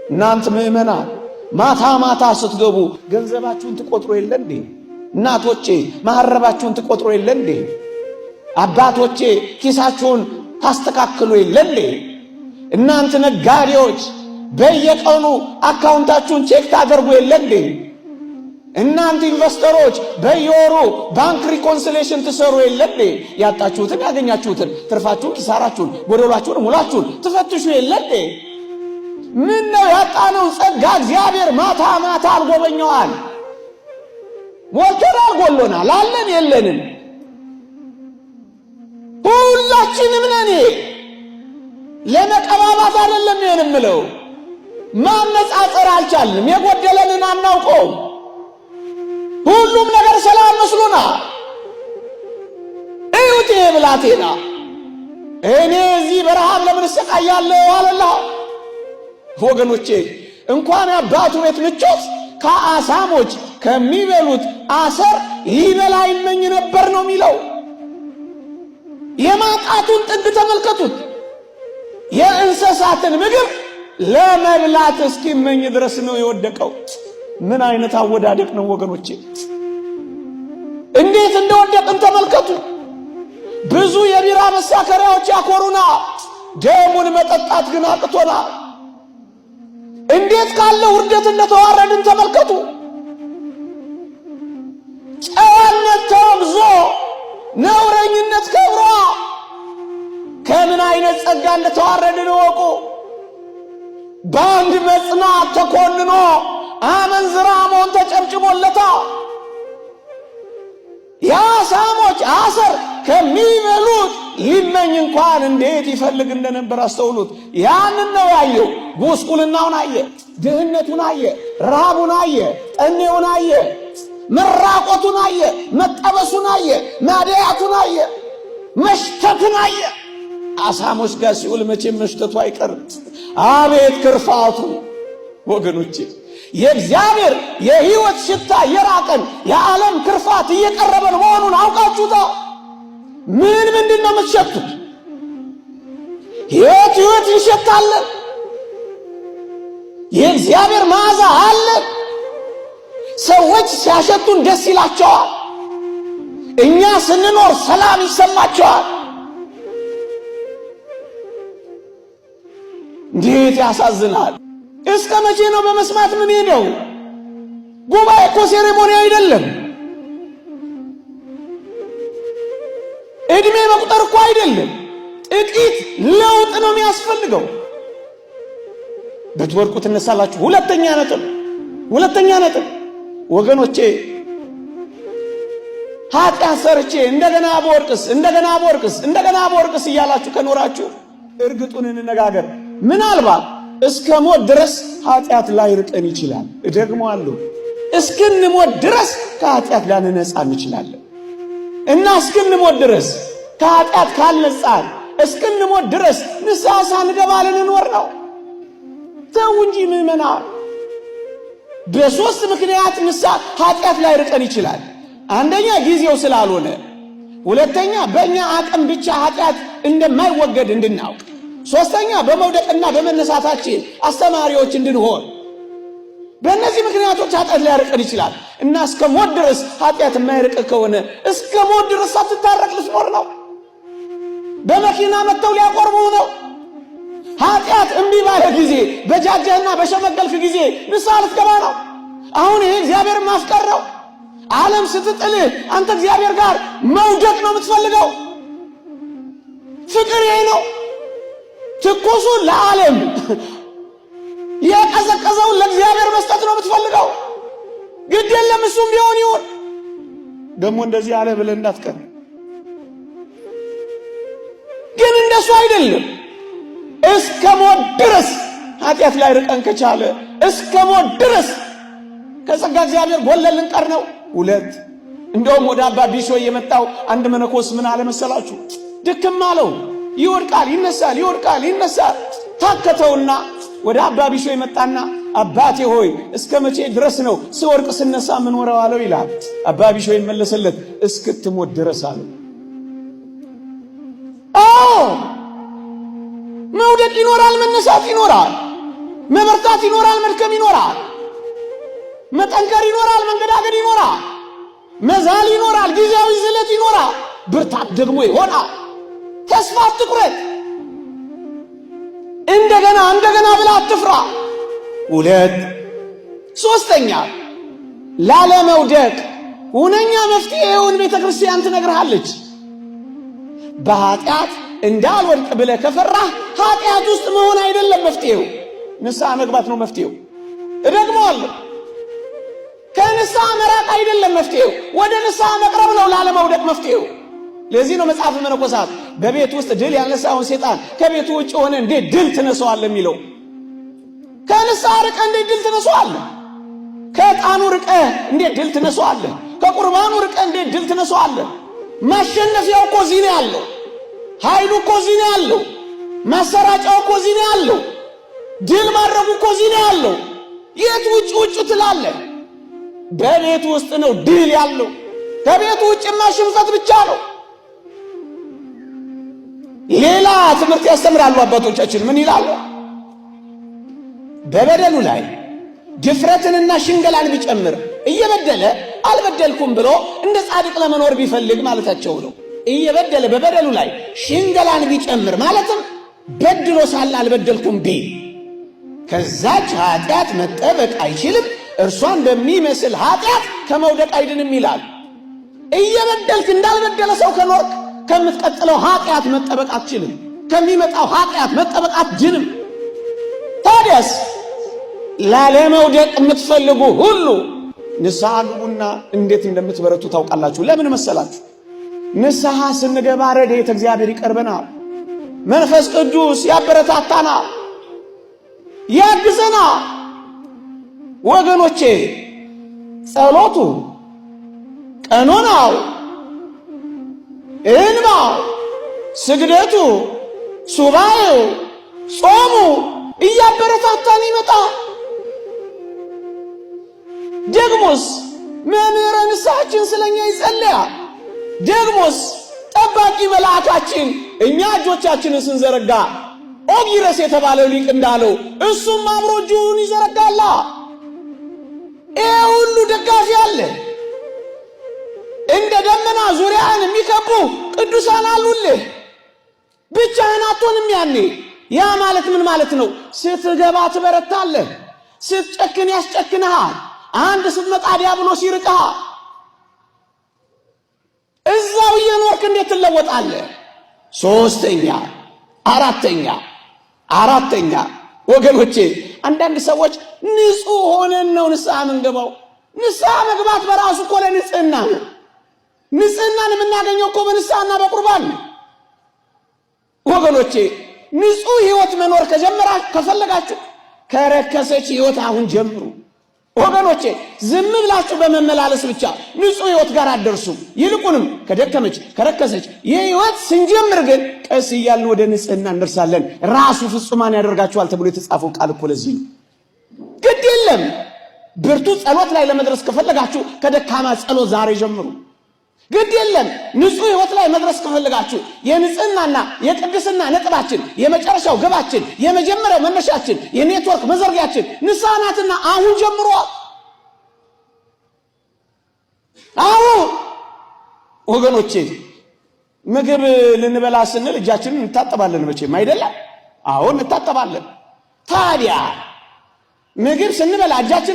እናንተ ምእመናን ማታ ማታ ስትገቡ ገንዘባችሁን ትቆጥሩ የለ እንዴ? እናቶቼ ማህረባችሁን ትቆጥሩ የለ እንዴ? አባቶቼ ኪሳችሁን ታስተካክሉ የለ እንዴ? እናንተ ነጋዴዎች በየቀኑ አካውንታችሁን ቼክ ታደርጉ የለ እንዴ? እናንተ ኢንቨስተሮች በየወሩ ባንክ ሪኮንሲሌሽን ትሰሩ የለ እንዴ? ያጣችሁትን ያገኛችሁትን፣ ትርፋችሁን ኪሳራችሁን፣ ጎደሏችሁን ሙላችሁን ትፈትሹ የለ እንዴ? ምን ነው ያጣነው ጸጋ እግዚአብሔር ማታ ማታ አልጎበኘዋል? ሞልቶናል፣ ጎሎናል፣ አለን የለንም? ሁላችንም ነን። ለመቀባባት አይደለም የምለው፣ ማነጻጸር አልቻልንም። የጎደለንን አናውቀውም። ሁሉም ነገር ሰላም መስሎናል። እዩት ብላቴና እኔ እዚህ በረሃብ ለምን እሰቃያለሁ አለላ። ወገኖቼ እንኳን አባቱ ቤት ምቾት ከአሳሞች ከሚበሉት አሰር ይበላ ይመኝ ነበር ነው የሚለው። የማጣቱን ጥግ ተመልከቱት። የእንስሳትን ምግብ ለመብላት እስኪመኝ ድረስ ነው የወደቀው። ምን አይነት አወዳደቅ ነው ወገኖቼ! እንዴት እንደወደቅን ተመልከቱ። ብዙ የቢራ መሳከሪያዎች ያኮሩና ደሙን መጠጣት ግን አቅቶና እንዴት ካለ ውርደት እንደተዋረድን ተመልከቱ። ጨዋነት ተወግዞ ነውረኝነት ከብሮ ከምን አይነት ጸጋ እንደተዋረድን ወቁ። በአንድ መጽናት ተኮንኖ አመንዝራ መሆን ተጨብጭቦለታ። የአሳሞች አሰር ከሚበሉት ሊመኝ እንኳን እንዴት ይፈልግ እንደነበር አስተውሉት። ያንን ነው ያየው። ጉስቁልናውን አየ፣ ድህነቱን አየ፣ ረሃቡን አየ፣ ጠኔውን አየ፣ መራቆቱን አየ፣ መጠበሱን አየ፣ ማደያቱን አየ፣ መሽተቱን አየ። አሳሞች ጋር ሲውል መቼም መሽተቱ አይቀርም። አቤት ክርፋቱ ወገኖቼ! የእግዚአብሔር የሕይወት ሽታ የራቀን የዓለም ክርፋት እየቀረበን መሆኑን አውቃችሁታ? ምንድን ነው የምትሸቱት? ሕይወት እንሸታለን። የእግዚአብሔር መዓዛ አለ። ሰዎች ሲያሸቱን ደስ ይላቸዋል። እኛ ስንኖር ሰላም ይሰማቸዋል። እንዴት ያሳዝናል! እስከ መቼ ነው በመስማት ምን ሄደው? ጉባኤ እኮ ሴሬሞኒ አይደለም። እድሜ መቁጠር እኮ አይደለም። ጥቂት ለውጥ ነው የሚያስፈልገው። ብትወድቁ ትነሳላችሁ። ሁለተኛ ነጥብ ወገኖቼ፣ ኃጢአት ሰርቼ እንደገና በወርቅስ እያላችሁ ከኖራችሁ እርግጡን እንነጋገር፣ ምናልባት እስከ ሞት ድረስ ኃጢአት ላይ ርቀን ይችላል። እደግመዋለሁ፣ እስክንሞት ድረስ ከኃጢአት ላንነጻ እንችላለን። እና እስክንሞት ድረስ ከኃጢአት ካልነጻን እስክንሞት ድረስ ንስሐ ሳንገባ ልንኖር ነው። ተው እንጂ ምእመናን። በሶስት ምክንያት ንስሐ ኃጢአት ላይ ርቀን ይችላል። አንደኛ ጊዜው ስላልሆነ፣ ሁለተኛ በእኛ አቅም ብቻ ኃጢአት እንደማይወገድ እንድናውቅ፣ ሶስተኛ በመውደቅና በመነሳታችን አስተማሪዎች እንድንሆን። በእነዚህ ምክንያቶች ኃጢአት ሊያርቀን ይችላል። እና እስከ ሞት ድረስ ኃጢአት የማይርቅ ከሆነ እስከ ሞት ድረስ ሳትታረቅ ልትኖር ነው። በመኪና መጥተው ሊያቆርቡ ነው። ኃጢአት እምቢ ባለ ጊዜ፣ በጃጀህና በሸመገልክ ጊዜ ንስሐ ልትገባ ነው። አሁን ይሄ እግዚአብሔር ማፍቀር ነው። ዓለም ስትጥልህ አንተ እግዚአብሔር ጋር መውደቅ ነው የምትፈልገው። ፍቅር ይሄ ነው። ትኩሱን ለዓለም የቀዘቀዘውን ለእግዚአብሔር መስጠት ነው የምትፈልገው። ግድ የለም እሱም ቢሆን ይሁን። ደግሞ እንደዚህ አለ ብለህ እንዳትቀር። ግን እንደሱ አይደለም። እስከ ሞት ድረስ ኃጢአት ላይ ርቀን ከቻለ እስከ ሞት ድረስ ከጸጋ እግዚአብሔር ጎለን ልንቀር ነው። ሁለት እንደውም ወደ አባ ቢሾይ የመጣው አንድ መነኮስ ምን አለ መሰላችሁ? ድክም አለው። ይወድቃል ይነሳል፣ ይወድቃል ይነሳል። ታከተውና ወደ አባ ቢሾይ መጣና አባቴ ሆይ እስከ መቼ ድረስ ነው ስወርቅ ስነሳ ምን ወራው አለው ይላል። አባ ቢሾይ መለሰለት እስክትሞት ድረስ አለው። መውደቅ ይኖራል፣ መነሳት ይኖራል፣ መበርታት መበርታት ይኖራል፣ መድከም ይኖራል፣ መጠንከር ይኖራል፣ መንገዳገድ ይኖራል፣ መዛል ይኖራል፣ ጊዜያዊ ዝለት ይኖራል፣ ብርታት ደግሞ ይሆናል። ተስፋ አትቁረጥ። እንደገና ብላ አትፍራ። ሁለት ሶስተኛ ላለመውደቅ ሁነኛ መፍትሄውን ቤተ ክርስቲያን ትነግርሃለች። በኃጢአት እንዳልወድቅ ብለህ ከፈራህ ኃጢአት ውስጥ መሆን አይደለም መፍትሄው፣ ንስሐ መግባት ነው መፍትሄው። እደግመዋለሁ፣ ከንስሐ መራቅ አይደለም መፍትሄው፣ ወደ ንስሐ መቅረብ ነው ላለመውደቅ መፍትሄው። ለዚህ ነው መጽሐፍ መነኮሳት በቤት ውስጥ ድል ያልነሳውን ሰይጣን ከቤቱ ውጭ ሆነ እንዴት ድል ትነሳዋለህ የሚለው። ከንስሐ ርቀህ እንዴት ድል ትነሳዋለህ? ከዕጣኑ ርቀህ እንዴት ድል ትነሳዋለህ? ከቁርባኑ ርቀህ እንዴት ድል ትነሳዋለህ? ማሸነፊያው እኮ እዚህ ነው ያለው። ኃይሉ እኮ እዚህ ነው ያለው። ማሰራጫው እኮ እዚህ ነው ያለው። ድል ማድረጉ እኮ እዚህ ነው ያለው። የት ውጭ ትላለህ? በቤቱ ውስጥ ነው ድል ያለው። ከቤቱ ውጭማ ሽንፈት ብቻ ነው። ሌላ ትምህርት ያስተምራሉ አባቶቻችን። ምን ይላሉ? በበደሉ ላይ ድፍረትንና ሽንገላን ቢጨምር እየበደለ አልበደልኩም ብሎ እንደ ጻድቅ ለመኖር ቢፈልግ ማለታቸው ነው። እየበደለ በበደሉ ላይ ሽንገላን ቢጨምር ማለትም በድሎ ሳለ አልበደልኩም ቢል ከዛች ኃጢአት መጠበቅ አይችልም፣ እርሷን በሚመስል ኃጢአት ከመውደቅ አይድንም ይላል። እየበደልክ እንዳልበደለ ሰው ከኖርክ ከምትቀጥለው ኃጢአት መጠበቅ አትችልም፣ ከሚመጣው ኃጢአት መጠበቅ አትድንም። ታዲያስ ላለመውደቅ የምትፈልጉ ሁሉ ንስሐ ግቡና እንዴት እንደምትበረቱ ታውቃላችሁ። ለምን መሰላችሁ? ንስሐ ስንገባ ረድኤተ እግዚአብሔር ይቀርበናል። መንፈስ ቅዱስ ያበረታታናል፣ ያግዘናል። ወገኖቼ ጸሎቱ፣ ቀኖናው፣ እንባው፣ ስግደቱ፣ ሱባኤው፣ ጾሙ እያበረታታን ይመጣል። ደግሞስ መምህረ ንስሐችን ስለኛ ይጸልያል። ደግሞስ ጠባቂ መልአካችን እኛ እጆቻችንን ስንዘረጋ ኦጊረስ የተባለው ሊቅ እንዳለው እሱም አብሮ እጁን ይዘረጋላ። ይሄ ሁሉ ደጋፊ አለ። እንደ ደመና ዙሪያን የሚከቡ ቅዱሳን አሉልህ። ብቻህን አትሆንም። ያኔ ያ ማለት ምን ማለት ነው? ስትገባ ትበረታለህ፣ ስትጨክን ያስጨክንሃል፣ አንድ ስትመጣ ዲያብሎስ ይርቅሃል። እዛው እየኖርክ እንዴት ትለወጣለህ? ሶስተኛ አራተኛ ወገኖቼ አንዳንድ ሰዎች ንጹህ ሆነን ነው ንስሐ የምንገባው። ንስሐ መግባት በራሱ እኮ ለንጽህና ነው። ንጽህናን የምናገኘው እኮ በንስሐና በቁርባን ነው። ወገኖቼ ንጹህ ህይወት መኖር ከፈለጋችሁ ከረከሰች ህይወት አሁን ጀምሩ። ወገኖቼ ዝም ብላችሁ በመመላለስ ብቻ ንጹህ ህይወት ጋር አትደርሱም። ይልቁንም ከደከመች ከረከሰች የህይወት ስንጀምር ግን ቀስ እያልን ወደ ንጽህና እንደርሳለን። ራሱ ፍጹማን ያደርጋችኋል ተብሎ የተጻፈው ቃል እኮ ለዚህ ነው። ግድ የለም ብርቱ ጸሎት ላይ ለመድረስ ከፈለጋችሁ ከደካማ ጸሎት ዛሬ ጀምሩ። ግድ የለም ንጹህ ህይወት ላይ መድረስ ከፈለጋችሁ የንጽህናና የቅድስና ነጥባችን፣ የመጨረሻው ግባችን፣ የመጀመሪያው መነሻችን፣ የኔትወርክ መዘርጊያችን ንስሐ ናትና አሁን ጀምሮ። አሁን ወገኖቼ ምግብ ልንበላ ስንል እጃችንን እንታጠባለን መቼም አይደለም? አሁን እንታጠባለን። ታዲያ ምግብ ስንበላ እጃችንን